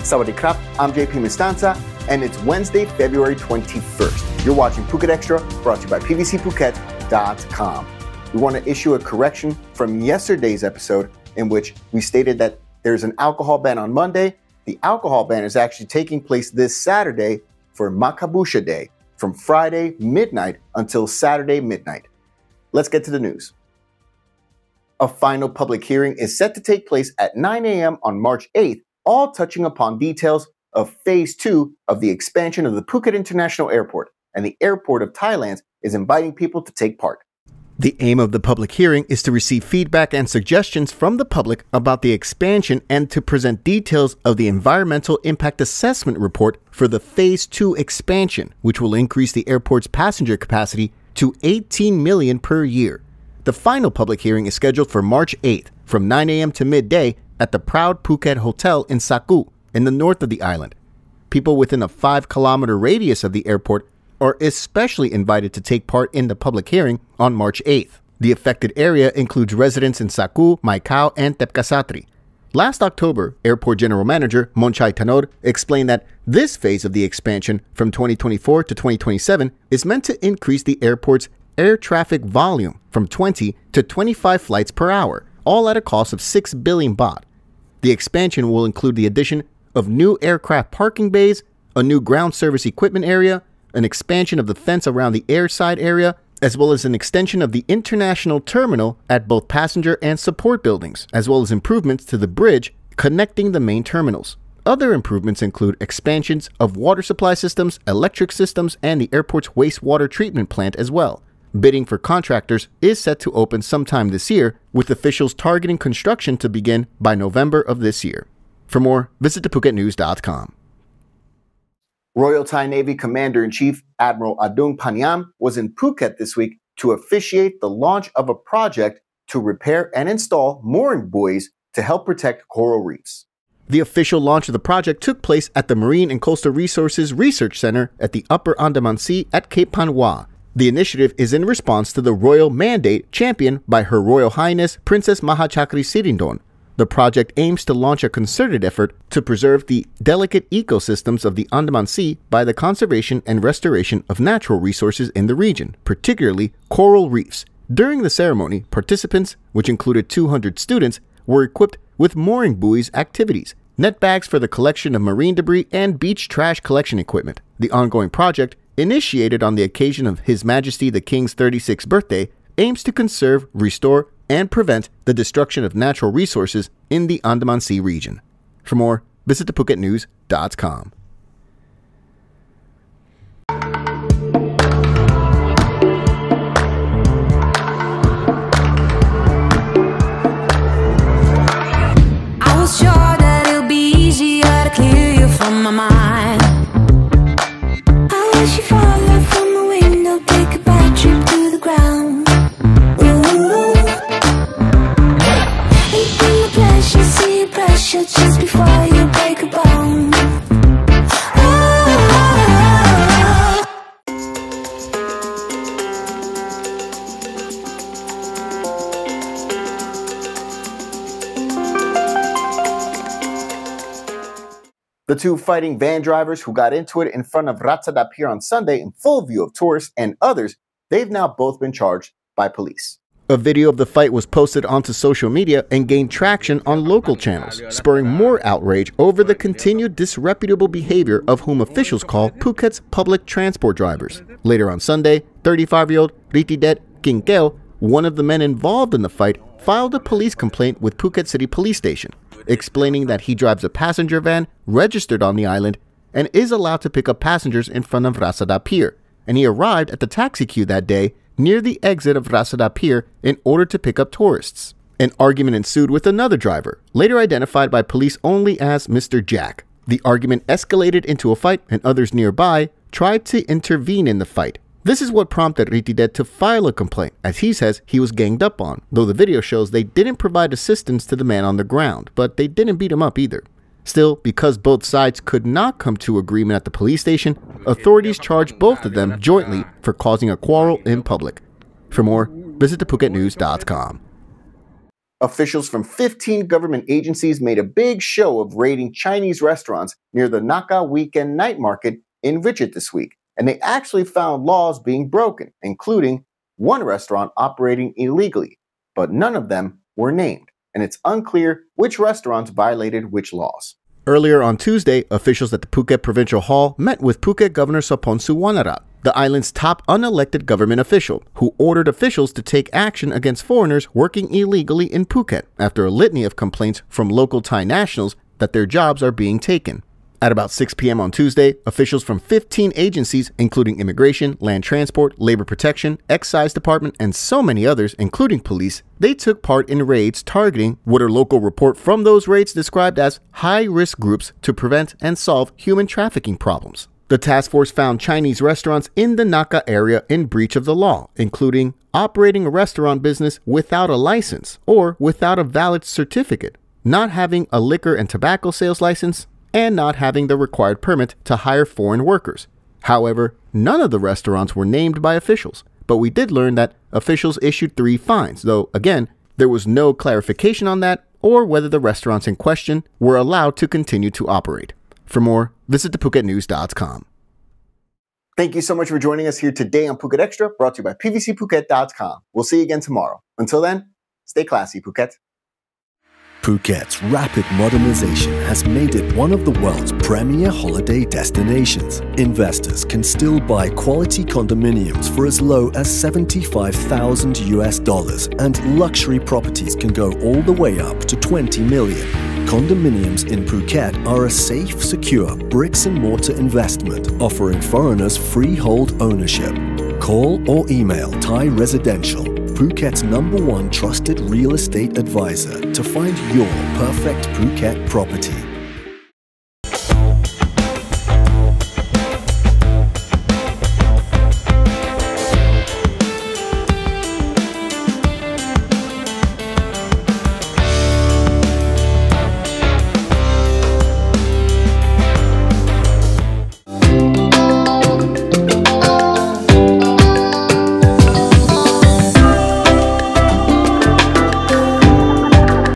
Sawadee krap, I'm JP Mestanza, and it's Wednesday, February 21st. You're watching Phuket Extra, brought to you by PVCPhuket.com. We want to issue a correction from yesterday's episode in which we stated that there's an alcohol ban on Monday. The alcohol ban is actually taking place this Saturday for Makabusha Day, from Friday midnight until Saturday midnight. Let's get to the news. A final public hearing is set to take place at 9 a.m. on March 8th, all touching upon details of Phase 2 of the expansion of the Phuket International Airport, and the Airport of Thailand is inviting people to take part. The aim of the public hearing is to receive feedback and suggestions from the public about the expansion and to present details of the Environmental Impact Assessment Report for the Phase 2 expansion, which will increase the airport's passenger capacity to 18 million per year. The final public hearing is scheduled for March 8th from 9 a.m. to midday at the Proud Phuket Hotel in Saku, in the north of the island. People within a 5-kilometer radius of the airport are especially invited to take part in the public hearing on March 8th. The affected area includes residents in Saku, Maikao, and Tepkasatri. Last October, Airport General Manager Monchai Tanod explained that this phase of the expansion from 2024 to 2027 is meant to increase the airport's air traffic volume from 20 to 25 flights per hour, all at a cost of 6 billion baht. The expansion will include the addition of new aircraft parking bays, a new ground service equipment area, an expansion of the fence around the airside area, as well as an extension of the international terminal at both passenger and support buildings, as well as improvements to the bridge connecting the main terminals. Other improvements include expansions of water supply systems, electric systems, and the airport's wastewater treatment plant as well. Bidding for contractors is set to open sometime this year, with officials targeting construction to begin by November of this year. For more, visit thephuket.news.com. Royal Thai Navy Commander-in-Chief Admiral Adung Paniam was in Phuket this week to officiate the launch of a project to repair and install mooring buoys to help protect coral reefs. The official launch of the project took place at the Marine and Coastal Resources Research Center at the Upper Andaman Sea at Cape Panwa. The initiative is in response to the royal mandate championed by Her Royal Highness Princess Mahachakri Sirindorn. The project aims to launch a concerted effort to preserve the delicate ecosystems of the Andaman Sea by the conservation and restoration of natural resources in the region, particularly coral reefs. During the ceremony, participants, which included 200 students, were equipped with mooring buoys activities, net bags for the collection of marine debris, and beach trash collection equipment. The ongoing project, initiated on the occasion of His Majesty the King's 36th birthday, aims to conserve, restore, and prevent the destruction of natural resources in the Andaman Sea region. For more, visit thephuket.news.com. I was sure that it'll be easier to clear you from my mind. I wish you fall out from the window, take a bad trip to the ground. See pressure just before you break a bone. The two fighting van drivers who got into it in front of Ratsada Pier on Sunday in full view of tourists and others, they've now both been charged by police. A video of the fight was posted onto social media and gained traction on local channels, spurring more outrage over the continued disreputable behavior of whom officials call Phuket's public transport drivers. Later on Sunday, 35-year-old Ritidet Kinkeo, one of the men involved in the fight, filed a police complaint with Phuket City Police Station, explaining that he drives a passenger van registered on the island and is allowed to pick up passengers in front of Ratsada Pier, and he arrived at the taxi queue that day near the exit of Ratsada Pier in order to pick up tourists. An argument ensued with another driver, later identified by police only as Mr. Jack. The argument escalated into a fight, and others nearby tried to intervene in the fight. This is what prompted Ritidet to file a complaint, as he says he was ganged up on, though the video shows they didn't provide assistance to the man on the ground, but they didn't beat him up either. Still, because both sides could not come to agreement at the police station, authorities charged both of them jointly for causing a quarrel in public. For more, visit thephuket.news.com. Officials from 15 government agencies made a big show of raiding Chinese restaurants near the Naka Weekend Night Market in Phuket this week, and they actually found laws being broken, including one restaurant operating illegally, but none of them were named, and it's unclear which restaurants violated which laws. Earlier on Tuesday, officials at the Phuket Provincial Hall met with Phuket Governor Sopon Suwanarat, the island's top unelected government official, who ordered officials to take action against foreigners working illegally in Phuket after a litany of complaints from local Thai nationals that their jobs are being taken. At about 6 p.m. on Tuesday, officials from 15 agencies, including Immigration, Land Transport, Labor Protection, Excise Department, and so many others, including police, they took part in raids targeting what a local report from those raids described as high-risk groups to prevent and solve human trafficking problems. The task force found Chinese restaurants in the Naka area in breach of the law, including operating a restaurant business without a license or without a valid certificate, not having a liquor and tobacco sales license, and not having the required permit to hire foreign workers. However, none of the restaurants were named by officials, but we did learn that officials issued 3 fines, though again, there was no clarification on that or whether the restaurants in question were allowed to continue to operate. For more, visit thephuket.news.com. Thank you so much for joining us here today on Phuket Extra, brought to you by pvcphuket.com. We'll see you again tomorrow. Until then, stay classy, Phuket. Phuket's rapid modernization has made it one of the world's premier holiday destinations. Investors can still buy quality condominiums for as low as $75,000 and luxury properties can go all the way up to 20 million. Condominiums in Phuket are a safe, secure bricks-and-mortar investment offering foreigners freehold ownership. Call or email Thai Residential, Phuket's #1 trusted real estate advisor, to find your perfect Phuket property.